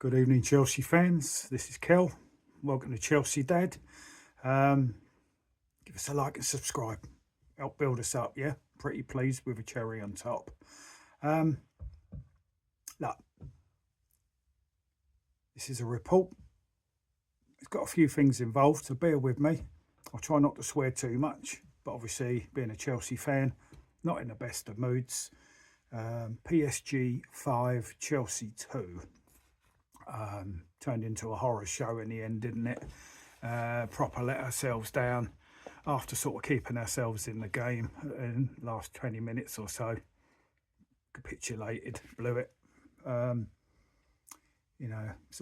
Good evening, Chelsea fans. This is Kel. Welcome to Chelsea Dad. Um, Give us a like and subscribe. Help build us up, yeah? Pretty pleased with a cherry on top. Um, Look, this is a report. It's got a few things involved, so bear with me. I'll try not to swear too much, but obviously, being a Chelsea fan, not in the best of moods. PSG 5, Chelsea 2. Turned into a horror show in the end, didn't it? Proper let ourselves down after sort of keeping ourselves in the game in the last 20 minutes or so. Capitulated, blew it. Sort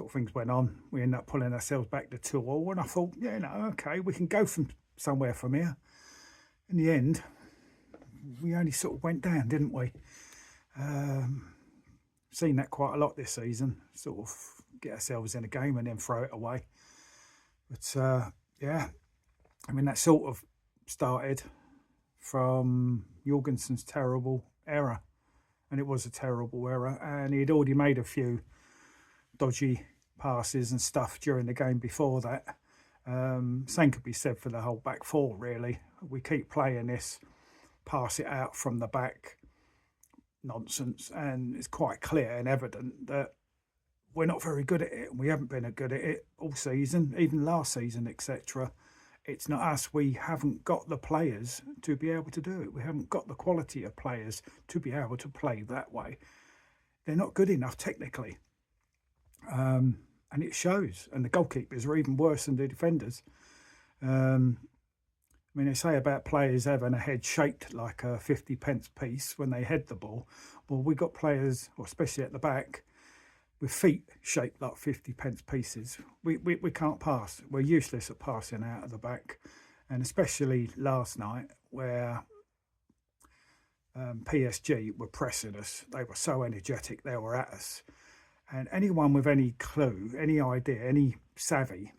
of things went on. We ended up pulling ourselves back to 2-2, and I thought, okay, we can go from somewhere from here. In the end, we only sort of went down, didn't we? Seen that quite a lot this season, sort of get ourselves in a game and then throw it away. But that sort of started from Jorgensen's terrible error, and it was a terrible error, and he'd already made a few dodgy passes and stuff during the game before that. Same could be said for the whole back four, really. We keep playing this pass it out from the back nonsense, and it's quite clear and evident that we're not very good at it. We haven't been good at it all season, even last season, etc. It's not us. We haven't got the players to be able to do it. We haven't got the quality of players to be able to play that way. They're not good enough technically. And it shows. And the goalkeepers are even worse than the defenders. They say about players having a head shaped like a 50 pence piece when they head the ball. Well, we got players, or especially at the back, with feet shaped like 50 pence pieces. We can't pass. We're useless at passing out of the back. And especially last night where PSG were pressing us. They were so energetic, they were at us. And anyone with any clue, any idea, any savvy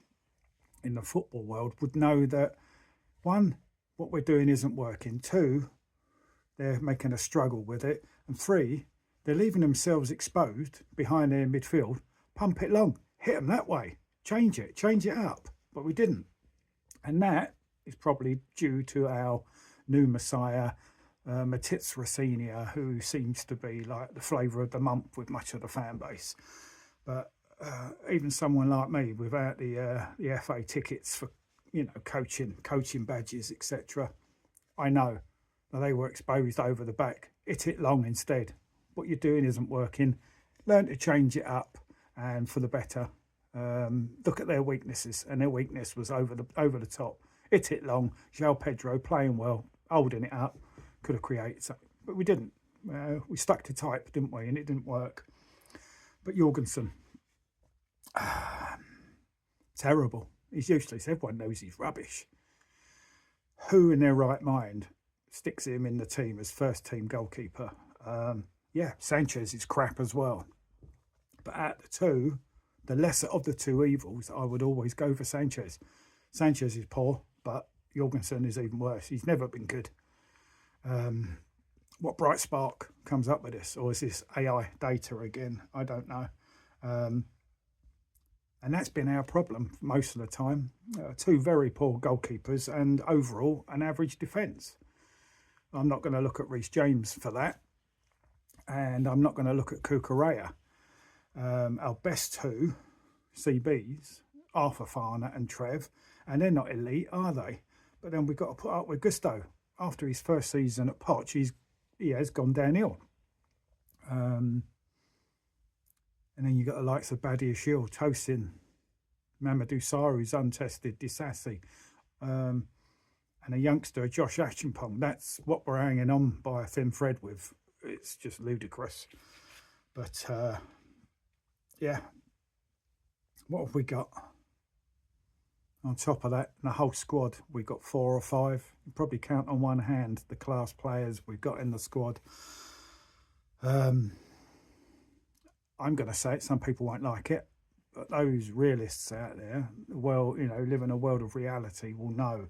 in the football world would know that, one, what we're doing isn't working. Two, they're making a struggle with it. And three, they're leaving themselves exposed behind their midfield. Pump it long, hit them that way, change it up. But we didn't. And that is probably due to our new messiah, Matitz Rossinia, who seems to be like the flavour of the month with much of the fan base. But even someone like me, without the FA tickets for coaching badges, etc., I know that they were exposed over the back. Hit it long instead. What you're doing isn't working. Learn to change it up, and for the better. Look at their weaknesses, and their weakness was over the top. Hit it long. João Pedro playing well, holding it up, could have created something, but we didn't. We stuck to type, didn't we? And it didn't work. But Jorgensen, terrible. He's useless. Everyone knows he's rubbish. Who in their right mind sticks him in the team as first team goalkeeper? Sanchez is crap as well. But at the two, the lesser of the two evils, I would always go for Sanchez. Sanchez is poor, but Jorgensen is even worse. He's never been good. What bright spark comes up with this? Or is this AI data again? I don't know. And that's been our problem most of the time. Two very poor goalkeepers and overall an average defence. I'm not going to look at Reece James for that. And I'm not going to look at Cucurella. Our best two CBs are Fofana and Trev, and they're not elite, are they? But then we've got to put up with Gusto. After his first season at Poch, he has gone downhill. And then you've got the likes of Badia Shield, Tosin, Mamadou Sarr, who's untested, Disassi, and a youngster, Josh Achimpong. That's what we're hanging on by a thin thread with. It's just ludicrous. But, what have we got? On top of that, the whole squad, we got 4 or 5. You probably count on one hand the class players we've got in the squad. I'm going to say it, some people won't like it, but those realists out there, live in a world of reality, will know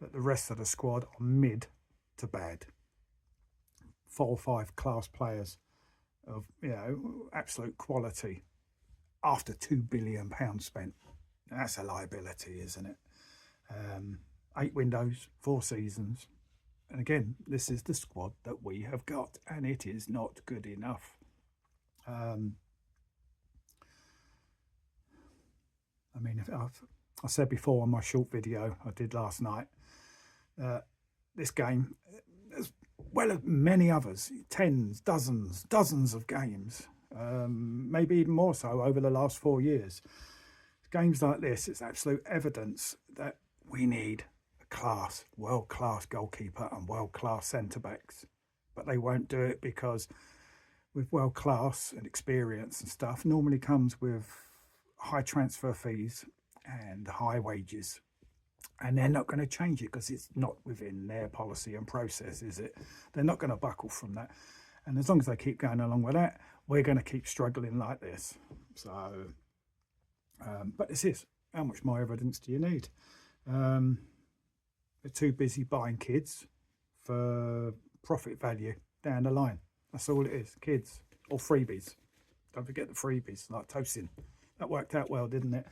that the rest of the squad are mid to bad. 4 or 5 class players of absolute quality, after £2 billion spent. That's a liability, isn't it? 8 windows, 4 seasons. And again, this is the squad that we have got, and it is not good enough. I mean, I said before on my short video I did last night, this game, as well as many others, tens, dozens of games, maybe even more so over the last 4 years. Games like this, it's absolute evidence that we need a world-class goalkeeper and world-class centre-backs. But they won't do it because with world-class and experience and stuff normally comes with high transfer fees and high wages. And they're not going to change it because it's not within their policy and process, is it? They're not going to buckle from that. And as long as they keep going along with that, we're going to keep struggling like this. So, but this is, how much more evidence do you need? They're too busy buying kids for profit value down the line. That's all it is, kids or freebies. Don't forget the freebies, like Tosin. That worked out well, didn't it?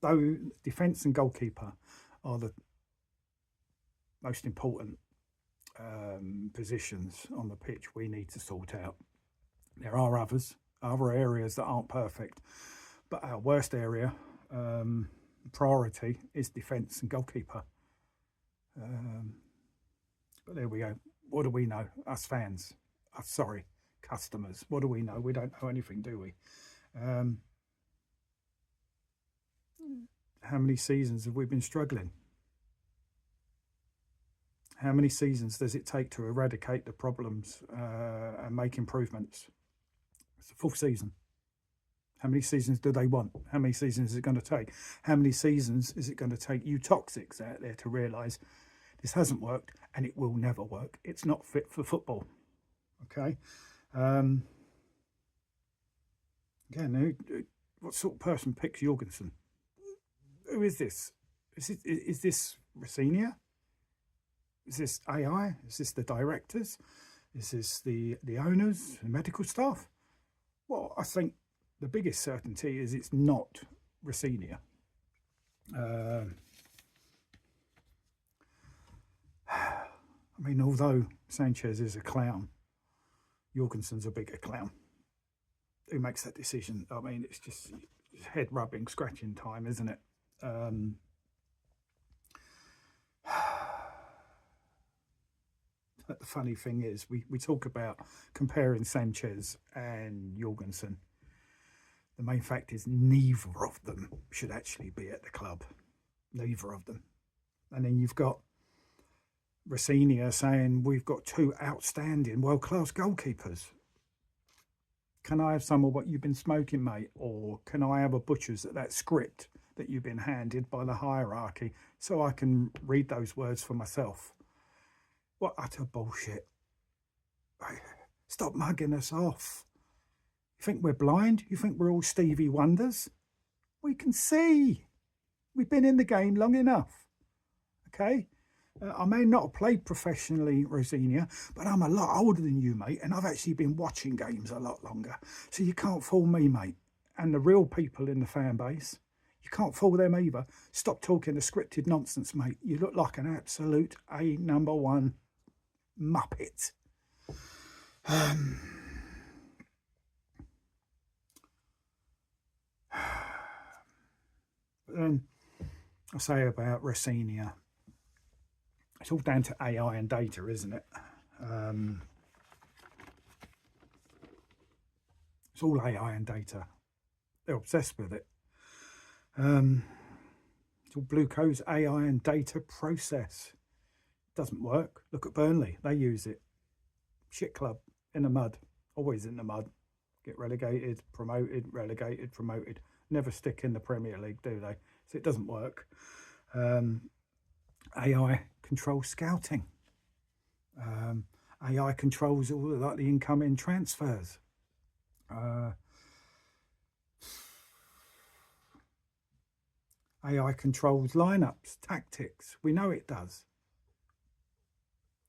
Though defence and goalkeeper are the most important positions on the pitch we need to sort out. There are other areas that aren't perfect, but our worst area, priority, is defence and goalkeeper. But there we go. What do we know? Us fans, customers. What do we know? We don't know anything, do we? How many seasons have we been struggling? How many seasons does it take to eradicate the problems and make improvements? It's the 4th season. How many seasons do they want? How many seasons is it going to take? How many seasons is it going to take you toxics out there to realise this hasn't worked and it will never work? It's not fit for football. Okay. Again, what sort of person picks Jorgensen? Who is this? Is this Rosinia? Is this AI? Is this the directors? Is this the owners, the medical staff? Well, I think the biggest certainty is it's not Rosinia. I mean, although Sanchez is a clown, Jorgensen's a bigger clown. Who makes that decision? I mean, it's just head rubbing, scratching time, isn't it? But the funny thing is, we talk about comparing Sanchez and Jorgensen. The main fact is neither of them should actually be at the club. Neither of them. And then you've got Rosinia saying we've got 2 outstanding world-class goalkeepers. Can I have some of what you've been smoking, mate? Or can I have a butcher's at that script that you've been handed by the hierarchy so I can read those words for myself? What utter bullshit. Stop mugging us off. You think we're blind? You think we're all Stevie Wonders? We can see. We've been in the game long enough. Okay? I may not have played professionally, Rosinia, but I'm a lot older than you, mate, and I've actually been watching games a lot longer. So you can't fool me, mate. And the real people in the fan base, you can't fool them either. Stop talking the scripted nonsense, mate. You look like an absolute number 1 muppet. Then I say about Rosinia, it's all down to AI and data, isn't it? It's all AI and data. They're obsessed with it. It's all Blueco's AI and data process. Doesn't work. Look at Burnley. They use it. Shit club. In the mud. Always in the mud. Get relegated, promoted, relegated, promoted. Never stick in the Premier League, do they? So it doesn't work. AI controls scouting. AI controls all like the incoming transfers. AI controls lineups, tactics. We know it does.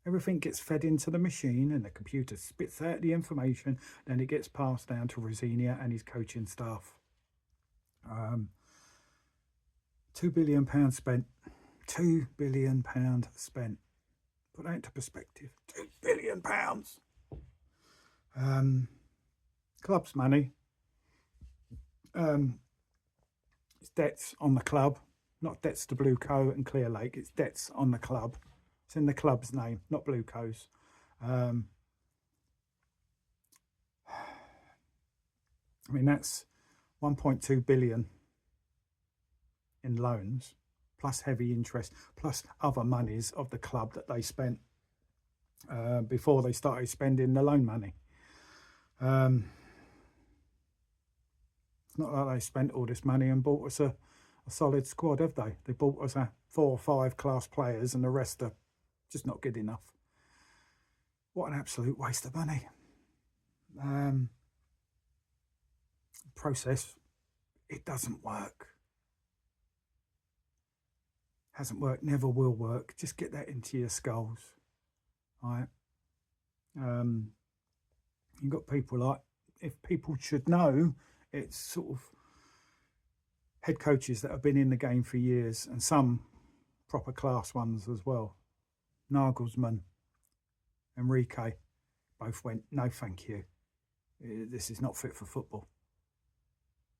Everything gets fed into the machine and the computer spits out the information. Then it gets passed down to Rosinia and his coaching staff. £2 billion spent. £2 billion spent. Put that into perspective. £2 billion. Club's money. It's debts on the club, not debts to Blueco and Clear Lake. It's debts on the club. It's in the club's name, not Blueco's. I mean, that's 1.2 billion in loans, plus heavy interest, plus other monies of the club that they spent before they started spending the loan money. It's not like they spent all this money and bought us a solid squad, have they? They bought us 4 or 5 class players and the rest are just not good enough. What an absolute waste of money. Process, it doesn't work. Hasn't worked, never will work. Just get that into your skulls. All right. You've got people like, if people should know, it's sort of head coaches that have been in the game for years and some proper class ones as well. Nagelsmann, Enrique, both went, no thank you. This is not fit for football.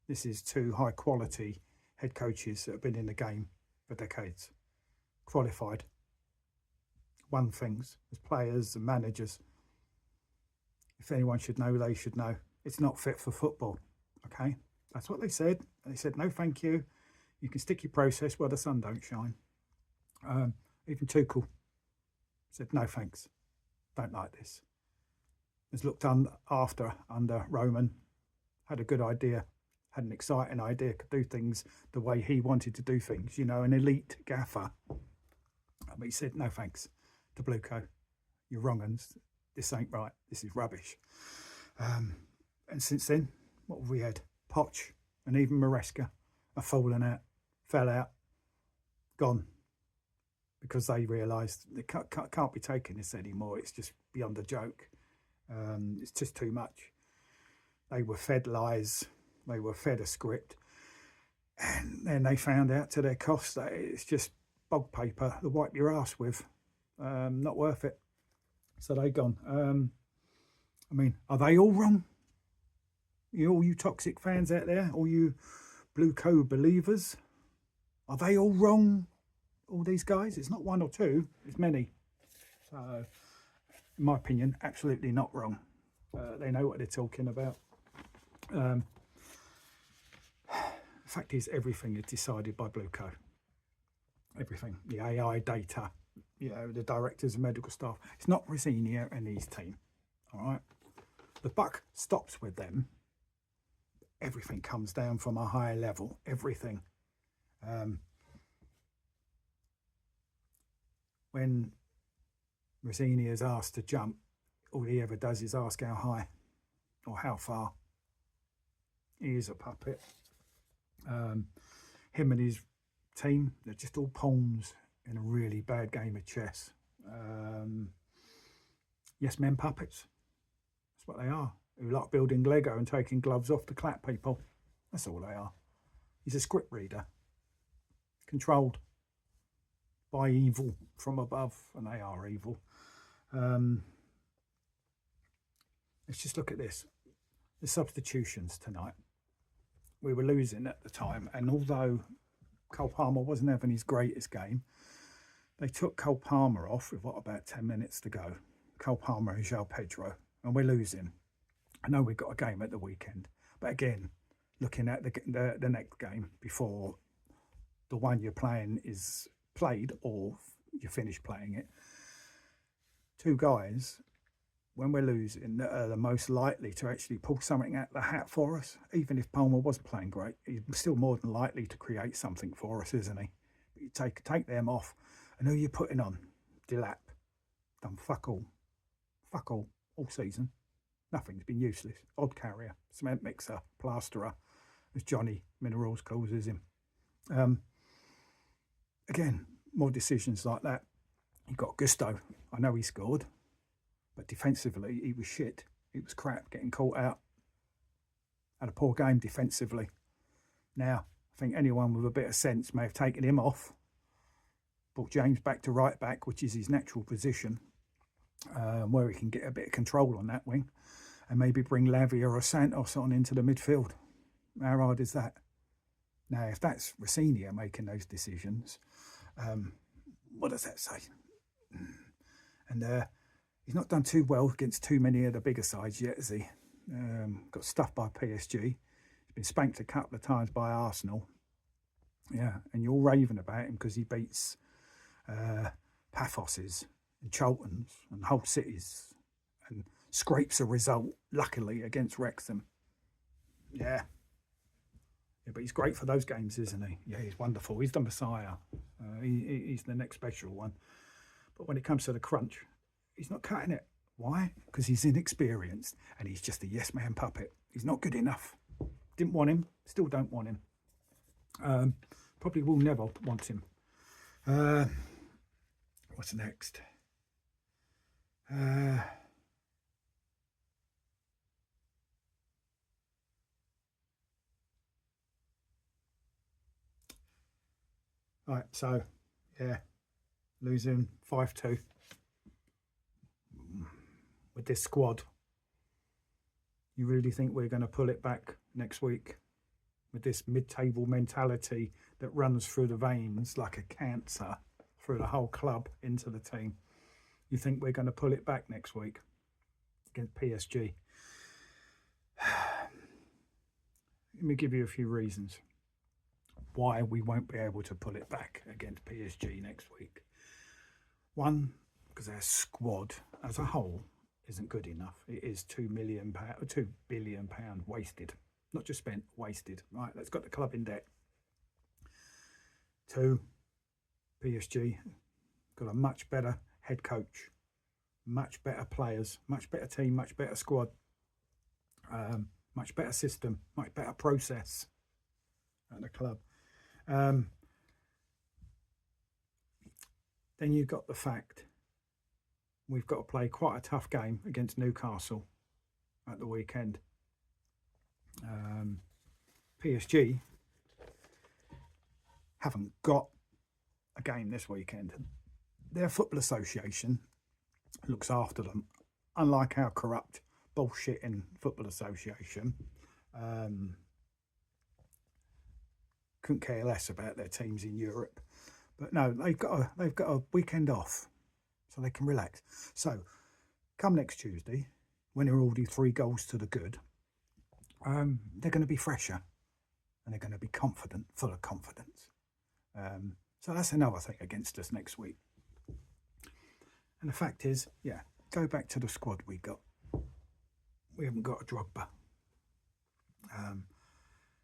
This is 2 high quality head coaches that have been in the game for decades. Qualified. Won things as players and managers. If anyone should know, they should know. It's not fit for football. Okay, that's what they said. They said, no, thank you. You can stick your process where the sun don't shine. Even Tuchel said, no, thanks. Don't like this. Has looked after under Roman, had a good idea, had an exciting idea, could do things the way he wanted to do things, you know, an elite gaffer. But he said, no, thanks to Blueco. You're wrong, and this ain't right. This is rubbish. And since then, what have we had? Poch and even Maresca are fallen out, fell out, gone. Because they realised they can't be taking this anymore. It's just beyond a joke. It's just too much. They were fed lies. They were fed a script. And then they found out to their cost that it's just bog paper to wipe your ass with. Not worth it. So they gone. I mean, are they all wrong? All you toxic fans out there, all you Blueco believers, are they all wrong? All these guys? It's not 1 or 2, it's many. So, in my opinion, absolutely not wrong. They know what they're talking about. The fact is, everything is decided by Blueco. Everything. The AI data, you know, the directors and medical staff. It's not Rosinia and his team. All right. The buck stops with them. Everything comes down from a higher level. Everything. When Rosinia is asked to jump, all he ever does is ask how high or how far. He is a puppet. Him and his team, they're just all pawns in a really bad game of chess. Yes, men puppets. That's what they are. Who like building Lego and taking gloves off to clap people. That's all they are. He's a script reader. Controlled by evil from above, and they are evil. Let's just look at this. The substitutions tonight. We were losing at the time, and although Cole Palmer wasn't having his greatest game, they took Cole Palmer off with about 10 minutes to go. Cole Palmer and João Pedro, and we're losing. I know we've got a game at the weekend, but again, looking at the next game before the one you're playing is played or you finish playing it, 2 guys, when we're losing, that are the most likely to actually pull something out of the hat for us. Even if Palmer wasn't playing great, he's still more than likely to create something for us, isn't he? But you take them off, and who are you putting on? Delap. Done fuck all season. Nothing's been useless. Odd carrier, cement mixer, plasterer, as Johnny Minerals calls him. Again, more decisions like that. You've got Gusto I know he scored, but defensively he was shit. He was crap, getting caught out. Had a poor game defensively. Now, I think anyone with a bit of sense may have taken him off, brought James back to right back, which is his natural position, where he can get a bit of control on that wing, and maybe bring Lavia or Santos on into the midfield. How hard is that? Now, if that's Rossini making those decisions, what does that say? And he's not done too well against too many of the bigger sides yet, has he? Got stuffed by PSG. He's been spanked a couple of times by Arsenal. Yeah, and you're all raving about him because he beats Paphoses and Choltons and Hull Cities and scrapes a result, luckily, against Wrexham. Yeah. Yeah, but he's great for those games, isn't he? Yeah, he's wonderful. He's the Messiah. He's the next special one. But when it comes to the crunch, he's not cutting it. Why? Because he's inexperienced and he's just a yes man puppet. He's not good enough. Didn't want him. Still don't want him. Probably will never want him. What's next? Right, so, yeah, losing 5-2 with this squad. You really think we're going to pull it back next week with this mid-table mentality that runs through the veins like a cancer through the whole club into the team? You think we're going to pull it back next week against PSG? Let me give you a few reasons why we won't be able to pull it back against PSG next week. One, because our squad as a whole isn't good enough. It is £2 billion wasted. Not just spent, wasted. Right, that's got the club in debt. Two, PSG got a much better head coach, much better players, much better team, much better squad, much better system, much better process at the club. Then you've got the fact we've got to play quite a tough game against Newcastle at the weekend. PSG haven't got a game this weekend. Their football association looks after them, unlike our corrupt bullshitting football association. Couldn't care less about their teams in Europe, but no, they've got a weekend off, so they can relax. So, come next Tuesday, when they're already 3 goals to the good, they're going to be fresher, and they're going to be confident, full of confidence. So that's another thing against us next week. And the fact is, yeah, go back to the squad we got. We haven't got a Drogba.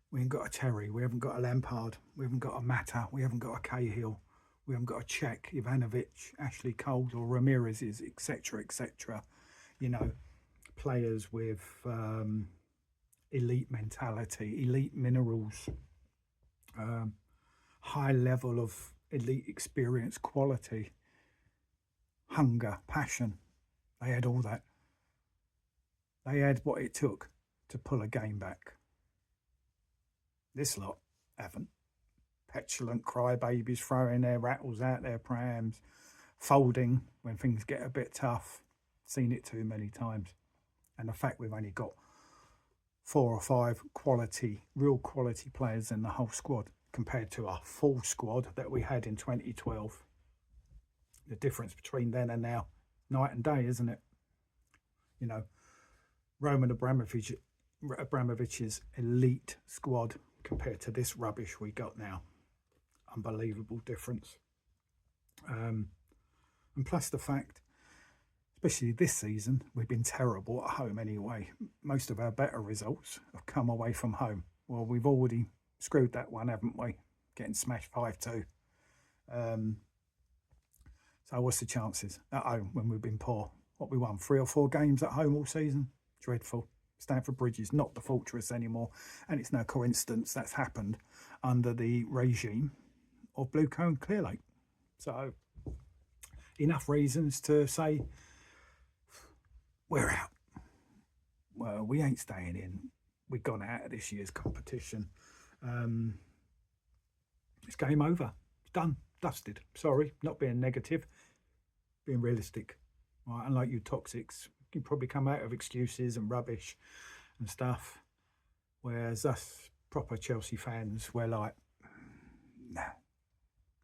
We haven't got a Terry. We haven't got a Lampard. We haven't got a Mata. We haven't got a Cahill. We haven't got a Cech, Ivanovic, Ashley Cole or Ramirez's, etc., etc. You know, players with elite mentality, elite minerals, high level of elite experience, quality, hunger, passion. They had all that. They had what it took to pull a game back. This lot haven't. Petulant crybabies throwing their rattles out their prams, folding when things get a bit tough. Seen it too many times. And the fact we've only got 4 or 5 quality, real quality players in the whole squad compared to our full squad that we had in 2012. The difference between then and now, night and day, isn't it? You know, Roman Abramovich's elite squad compared to this rubbish we got now. Unbelievable difference. And plus the fact, especially this season, we've been terrible at home anyway. Most of our better results have come away from home. Well, we've already screwed that one, haven't we? Getting smashed 5-2. So what's the chances at home when we've been poor? What, we won 3 or 4 games at home all season? Dreadful. Stamford Bridge is not the fortress anymore, and it's no coincidence that's happened under the regime of Blueco and Clearlake. So, enough reasons to say, we're out. Well, we ain't staying in. We've gone out of this year's competition. It's game over. It's done. Dusted. Sorry, not being negative, being realistic. Right, unlike you toxics, you probably come out of excuses and rubbish and stuff. Whereas us proper Chelsea fans, we're like, nah,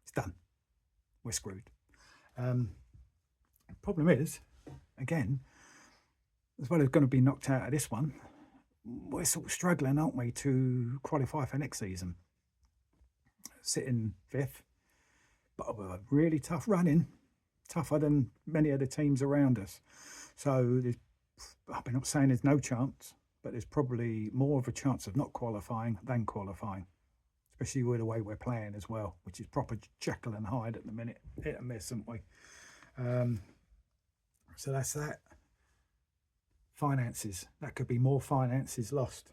it's done. We're screwed. Problem is, again, as well as going to be knocked out of this one, we're sort of struggling, aren't we, to qualify for next season. Sitting 5th, but a really tough running, tougher than many of the teams around us. So I've been not saying there's no chance, but there's probably more of a chance of not qualifying than qualifying, especially with the way we're playing as well, which is proper Jekyll and Hyde at the minute. Hit and miss, haven't we? So that's that. Finances. That could be more finances lost.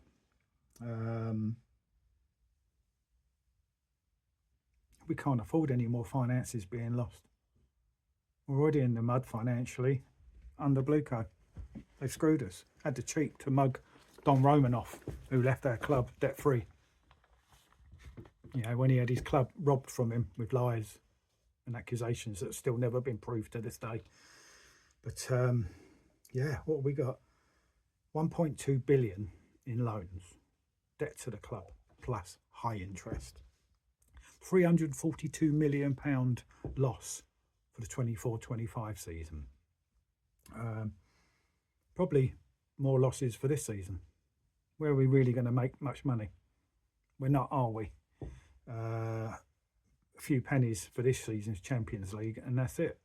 We can't afford any more finances being lost. We're already in the mud financially under Blueco. They've screwed us. Had the cheek to mug Don Romanoff, who left our club debt-free. You know, when he had his club robbed from him with lies and accusations that have still never been proved to this day. But, yeah, what have we got? 1.2 billion in loans, debt to the club, plus high interest. £342 million loss for the 24-25 season. Probably more losses for this season. Where are we really going to make much money? We're not, are we? A few pennies for this season's Champions League, and that's it.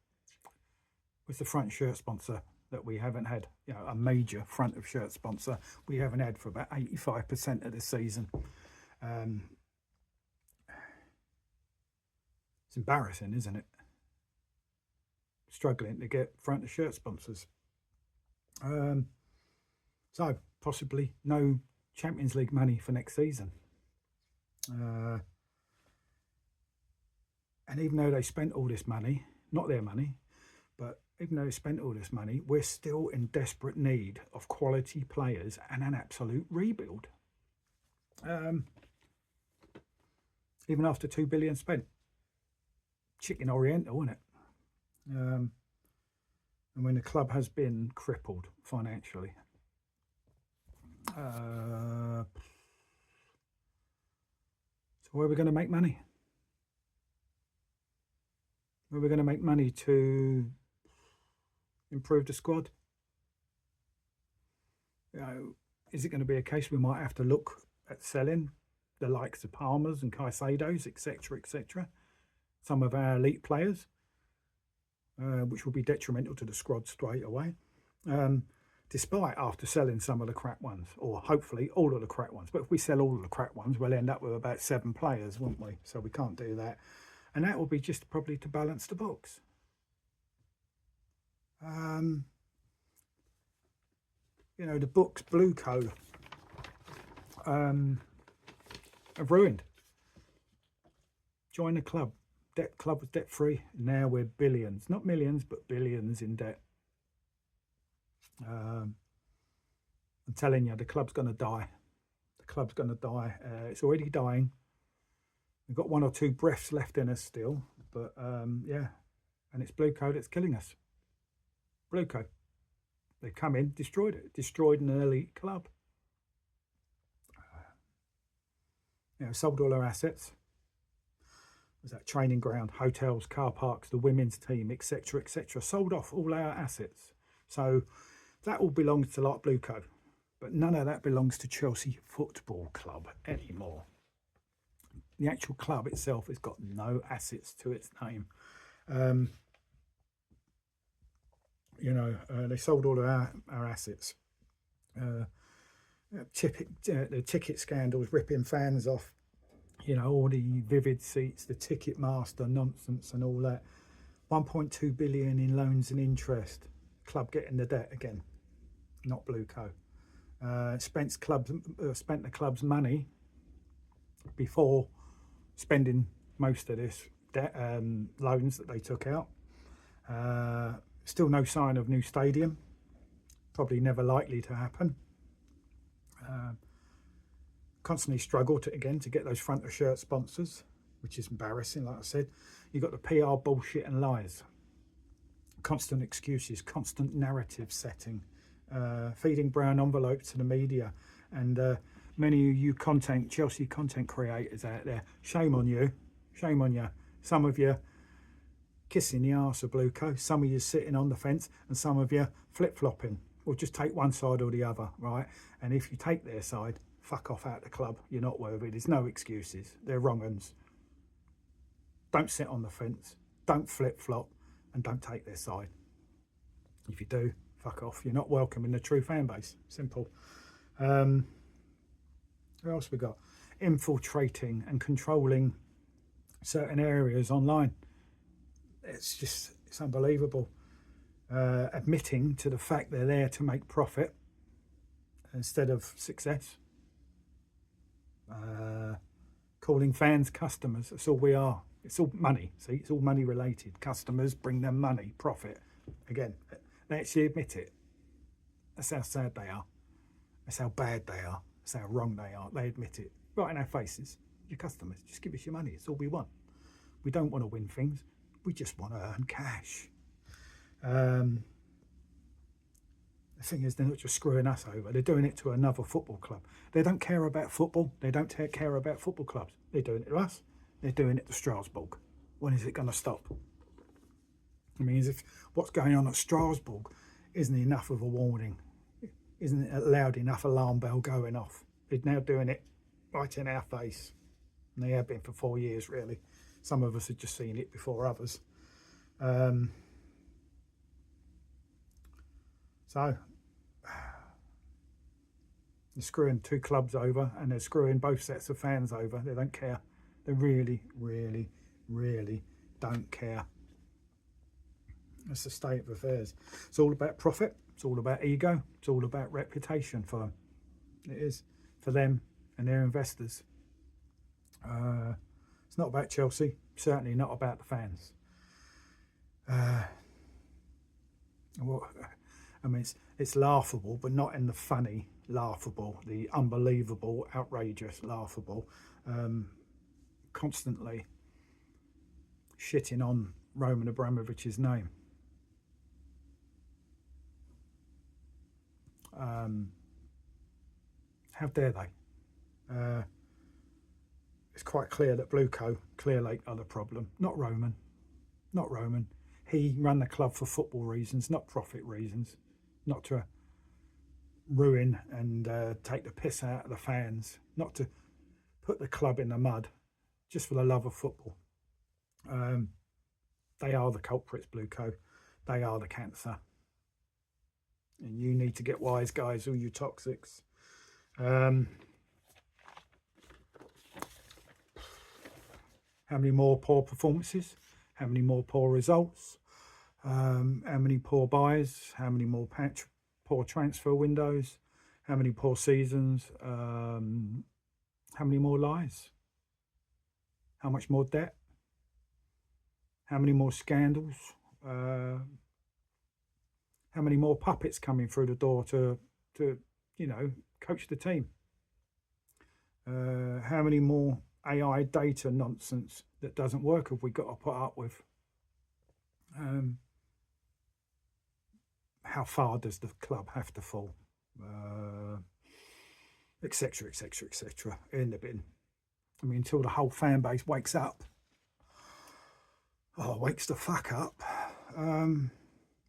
With the front shirt sponsor that we haven't had, you know, a major front of shirt sponsor we haven't had for about 85% of the season. It's embarrassing, isn't it? Struggling to get front of shirt sponsors. So possibly no Champions League money for next season. And even though they spent all this money, not their money, but even though they spent all this money, we're still in desperate need of quality players and an absolute rebuild. Even after 2 billion spent. Chicken Oriental, isn't it? And when the club has been crippled financially. So where are we going to make money? Where are we going to make money to improve the squad? You know, is it going to be a case we might have to look at selling the likes of Palmers and Caicedos, etc., etc., some of our elite players, which will be detrimental to the squad straight away, despite after selling some of the crap ones, or hopefully all of the crap ones. But if we sell all of the crap ones, we'll end up with about 7 players, won't we? So we can't do that. And that will be just probably to balance the books. You know, the books, Blueco, have ruined. Join the club. Club was debt free. Now we're billions, not millions, but billions in debt. I'm telling you, the club's going to die. The club's going to die. It's already dying. We've got 1 or 2 breaths left in us still, but yeah, and it's Blueco that's killing us. Blueco. They've come in, destroyed it, destroyed an elite club. You know, sold all our assets. Was that training ground, hotels, car parks, the women's team, etc., etc. Sold off all our assets. So that all belongs to like Blueco, but none of that belongs to Chelsea Football Club anymore. The actual club itself has got no assets to its name. You know, they sold all of our assets. The ticket scandals, ripping fans off. You know, all the Vivid seats, the Ticket Master nonsense and all that. 1.2 billion in loans and interest. Club getting the debt again, not Blueco. Spent the club's money before spending most of this debt, loans that they took out. Still no sign of new stadium. Probably never likely to happen. Constantly struggle to get those front of shirt sponsors, which is embarrassing. Like I said, you've got the PR bullshit and lies, constant excuses, constant narrative setting, feeding brown envelopes to the media, and many of you Chelsea content creators out there, shame on you, shame on you. Some of you kissing the arse of Blueco, some of you sitting on the fence, and some of you flip-flopping, or just take one side or the other, right? And if you take their side, fuck off out the club. You're not worthy. There's no excuses. They're wrong uns. Don't sit on the fence. Don't flip-flop, and don't take their side. If you do, fuck off. You're not welcome in the true fan base. Simple. Who else we got? Infiltrating and controlling certain areas online. It's unbelievable. Admitting to the fact they're there to make profit instead of success. Calling fans customers. That's all we are. It's all money. See, it's all money related. Customers bring them money, profit. Again, they actually admit it. That's how sad they are. That's how bad they are. That's how wrong they are. They admit it right in our faces. Your customers, just give us your money. It's all we want. We don't want to win things. We just want to earn cash. The thing is, they're not just screwing us over. They're doing it to another football club. They don't care about football. They don't care about football clubs. They're doing it to us. They're doing it to Strasbourg. When is it going to stop? I mean, as if what's going on at Strasbourg isn't enough of a warning. Isn't it a loud enough alarm bell going off? They're now doing it right in our face. And they have been for 4 years, really. Some of us have just seen it before others. So, they're screwing two clubs over, and they're screwing both sets of fans over. They don't care. They really, really, really don't care. That's the state of affairs. It's all about profit. It's all about ego. It's all about reputation for them. It is for them and their investors. It's not about Chelsea. Certainly not about the fans. Well, I mean, it's laughable, but not in the funny laughable, the unbelievable, outrageous laughable. Constantly shitting on Roman Abramovich's name. How dare they? It's quite clear that Blueco, Clear Lake are the problem, not Roman. Not Roman. He ran the club for football reasons, not profit reasons, not to ruin and take the piss out of the fans, not to put the club in the mud, just for the love of football. They are the culprits, Blueco. They are the cancer. And you need to get wise, guys, all you toxics. How many more poor performances? How many more poor results? How many poor buys? How many more poor transfer windows? How many poor seasons? How many more lies? How much more debt? How many more scandals? How many more puppets coming through the door to coach the team? How many more AI data nonsense that doesn't work have we got to put up with? How far does the club have to fall? Etc, etc, etc. In the bin. I mean, until the whole fan base wakes up. Wakes the fuck up.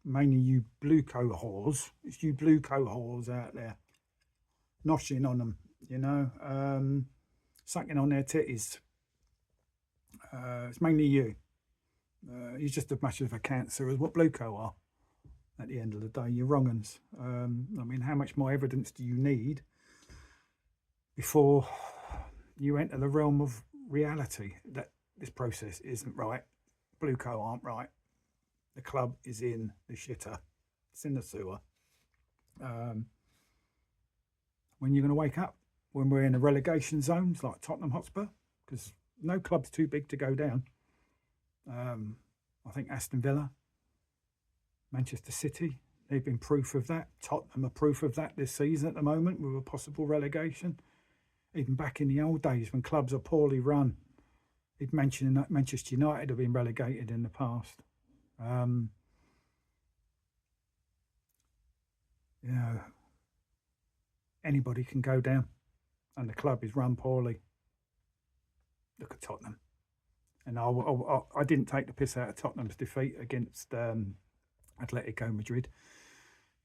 Mainly you Blueco whores. It's you Blueco whores out there. Noshing on them, sucking on their titties. It's mainly you. You're just as much of a cancer as what Blueco are. At the end of the day, you're wrong uns. I mean, how much more evidence do you need before you enter the realm of reality that this process isn't right? Blueco aren't right. The club is in the shitter. It's in the sewer. When you're going to wake up? When we're in the relegation zones like Tottenham Hotspur? Because no club's too big to go down. I think Aston Villa, Manchester City, they've been proof of that. Tottenham are proof of that this season at the moment with a possible relegation. Even back in the old days when clubs are poorly run, he'd mentioned that Manchester United have been relegated in the past. You know, anybody can go down, and the club is run poorly. Look at Tottenham. And I didn't take the piss out of Tottenham's defeat against Atletico Madrid.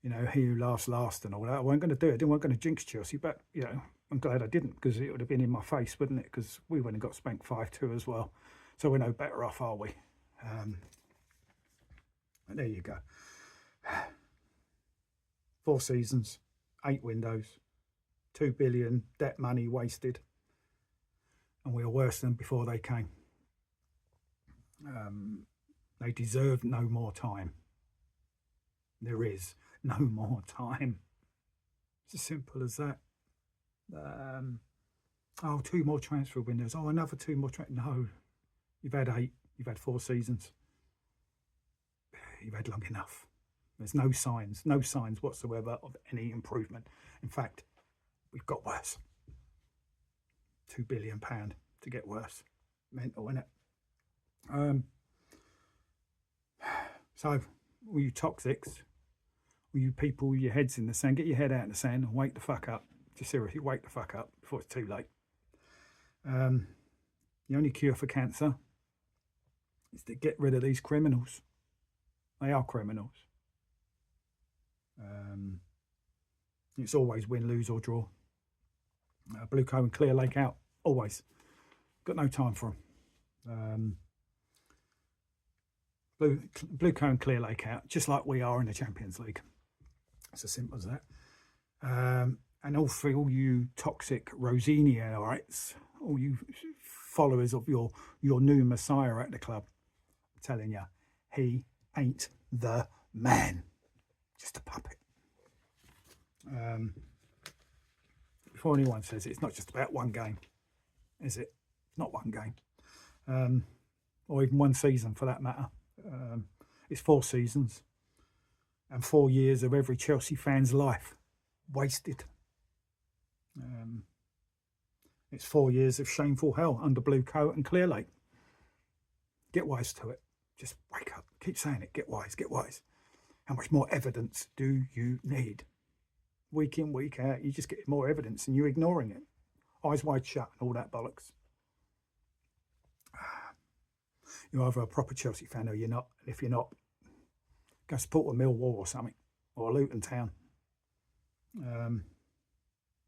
You know, he who laughs last and all that. I wasn't going to do it. I wasn't going to jinx Chelsea, but, you know, I'm glad I didn't, because it would have been in my face, wouldn't it? Because we went and got spanked 5-2 as well. So we're no better off, are we? But there you go. 4 seasons, 8 windows, 2 billion debt money wasted. And we are worse than before they came. They deserve no more time. There is no more time. It's as simple as that. 2 more transfer windows. Oh, another 2 more. No, you've had 8. You've had 4 seasons. You've had long enough. There's no signs whatsoever of any improvement. In fact, we've got worse. £2 billion to get worse. Mental, isn't it? So, all you toxics, all you people with your heads in the sand, get your head out in the sand and wake the fuck up. Just seriously, wake the fuck up before it's too late. The only cure for cancer is to get rid of these criminals. They are criminals. It's always win, lose or draw. Blueco and Clear Lake out, always. Got no time for them. Blueco and Clear Lake out, just like we are in the Champions League. It's as simple as that. And all you toxic Rosinianites, all you followers of your new messiah at the club, I'm telling you, he ain't the man. Just a puppet. Before anyone says it's not just about one game, is it? It's not one game. Or even one season for that matter. It's 4 seasons and 4 years of every Chelsea fan's life wasted. It's 4 years of shameful hell under Blueco and Clear Lake. Get wise to it. Just wake up. Keep saying it. Get wise. Get wise. How much more evidence do you need? Week in, week out, you just get more evidence and you're ignoring it. Eyes wide shut and all that bollocks. You're either a proper Chelsea fan or you're not. And if you're not, go support a Millwall or something, or a Luton Town.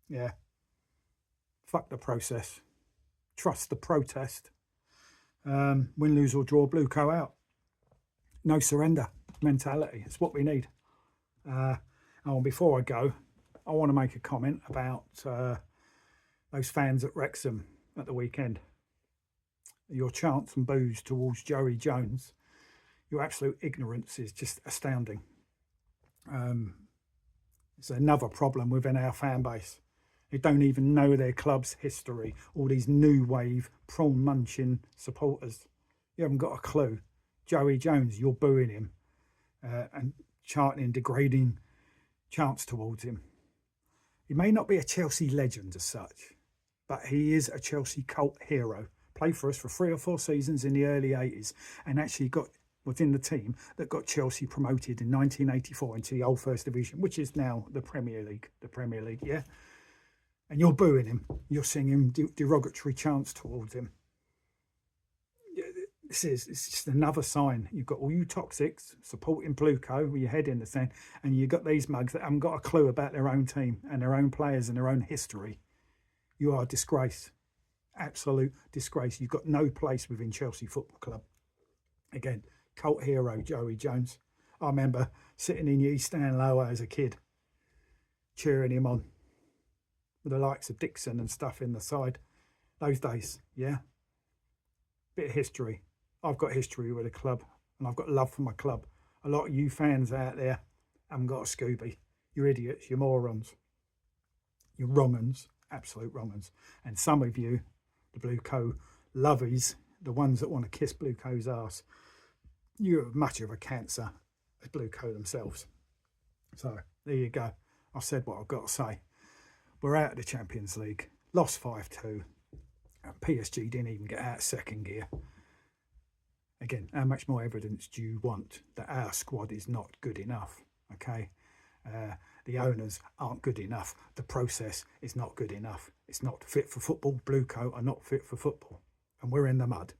Yeah. Fuck the process. Trust the protest. Win, lose or draw, Blueco out. No surrender mentality. It's what we need. Before I go, I want to make a comment about those fans at Wrexham at the weekend. Your chants and boos towards Joey Jones, your absolute ignorance is just astounding. It's another problem within our fan base. They don't even know their club's history. All these new wave, prawn munching supporters. You haven't got a clue. Joey Jones, you're booing him and chanting degrading chants towards him. He may not be a Chelsea legend as such, but he is a Chelsea cult hero. Played for us for 3 or 4 seasons in the early 80s and actually was in the team that got Chelsea promoted in 1984 into the old First Division, which is now the Premier League. The Premier League, yeah? And you're booing him. You're singing derogatory chants towards him. It's just another sign. You've got all you toxics supporting Blueco with your head in the sand, and you've got these mugs that haven't got a clue about their own team and their own players and their own history. You are a disgrace. Absolute disgrace. You've got no place within Chelsea Football Club. Again, cult hero Joey Jones. I remember sitting in East Stand Lower as a kid, cheering him on with the likes of Dixon and stuff in the side. Those days, yeah. Bit of history. I've got history with the club and I've got love for my club. A lot of you fans out there haven't got a Scooby. You're idiots, you're morons. You're wrong-uns, absolute wrong-uns. And some of you, the Blueco lovies, the ones that want to kiss Blueco's arse, you're much of a cancer as Blueco themselves. So there you go. I've said what I've got to say. We're out of the Champions League, lost 5-2. And PSG didn't even get out of second gear. Again, how much more evidence do you want that our squad is not good enough? Okay, the owners aren't good enough. The process is not good enough. It's not fit for football. Blueco are not fit for football, and we're in the mud.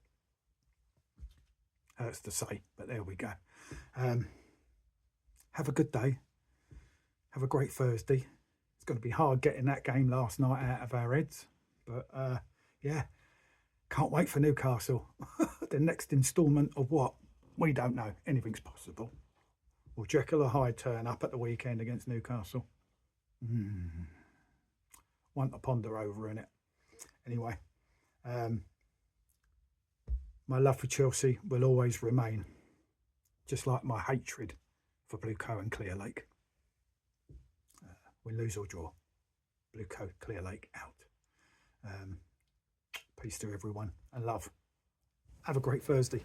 Hurts to say, but there we go. Have a good day. Have a great Thursday. It's going to be hard getting that game last night out of our heads, but yeah, can't wait for Newcastle. The next instalment of what? We don't know. Anything's possible. Will Jekyll or Hyde turn up at the weekend against Newcastle? One to ponder over in it. Anyway, my love for Chelsea will always remain, just like my hatred for Blueco and Clear Lake. Win, lose or draw, Blueco, Clear Lake out. Peace to everyone and love. Have a great Thursday.